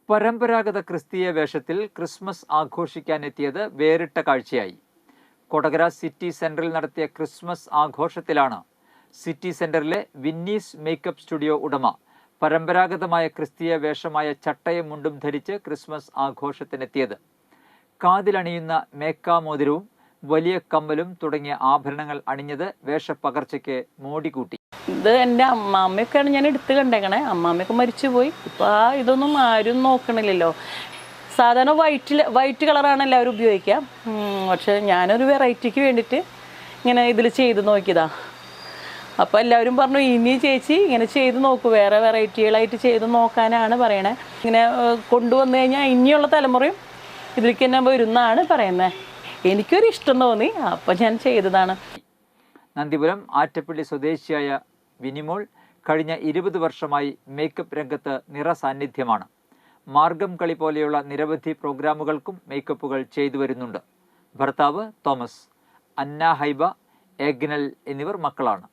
പരമ്പരാഗത ക്രിസ്തീയ വേഷത്തിൽ ക്രിസ്മസ് ആഘോഷിക്കാനെത്തിയത് വേറിട്ട കാഴ്ചയായി. കൊടകര സിറ്റി സെന്ററിൽ നടത്തിയ ക്രിസ്മസ് ആഘോഷത്തിലാണ് സിറ്റി സെന്ററിലെ വിന്നീസ് മേക്കപ്പ് സ്റ്റുഡിയോ ഉടമ പരമ്പരാഗതമായ ക്രിസ്തീയ വേഷമായ ചട്ടയും മുണ്ടും ധരിച്ച് ക്രിസ്മസ് ആഘോഷത്തിനെത്തിയത്. കാതിലണിയുന്ന മേക്കാമോതിരവും വലിയ കമ്മലും തുടങ്ങിയ ആഭരണങ്ങൾ അണിഞ്ഞത് വേഷപ്പകർച്ചയ്ക്ക് മോടി കൂട്ടി. ഇത് എൻ്റെ അമ്മാമ്മയൊക്കെയാണ് ഞാൻ എടുത്ത് കണ്ടേക്കണേ. അമ്മാമ്മയൊക്കെ മരിച്ചുപോയി. ഇപ്പം ഇതൊന്നും ആരും നോക്കണില്ലല്ലോ. സാധാരണ വൈറ്റ് കളറാണ് എല്ലാവരും ഉപയോഗിക്കുക. പക്ഷെ ഞാനൊരു വെറൈറ്റിക്ക് വേണ്ടിയിട്ട് ഇങ്ങനെ ഇതിൽ ചെയ്ത് നോക്കിയതാ. അപ്പോൾ എല്ലാവരും പറഞ്ഞു, ഇനി ചേച്ചി ഇങ്ങനെ ചെയ്ത് നോക്കൂ, വേറെ വെറൈറ്റികളായിട്ട് ചെയ്ത് നോക്കാനാണ് പറയണേ. ഇങ്ങനെ കൊണ്ടുവന്നു കഴിഞ്ഞാൽ ഇനിയുള്ള തലമുറയും ഇതിലേക്ക് തന്നെ വരുന്നാണ് പറയുന്നത്. എനിക്കൊരു ഇഷ്ടം തോന്നി, അപ്പം ഞാൻ ചെയ്തതാണ്. നന്ദിപുരം ആറ്റപ്പള്ളി സ്വദേശിയായ വിനിമോൾ കഴിഞ്ഞ 20 വർഷമായി മേക്കപ്പ് രംഗത്ത് നിറസാന്നിധ്യമാണ്. മാർഗം കളി പോലെയുള്ള നിരവധി പ്രോഗ്രാമുകൾക്കും മേക്കപ്പുകൾ ചെയ്തു വരുന്നുണ്ട്. ഭർത്താവ് തോമസ്, അന്ന ഹൈബ, എഗ്നൽ എന്നിവർ മക്കളാണ്.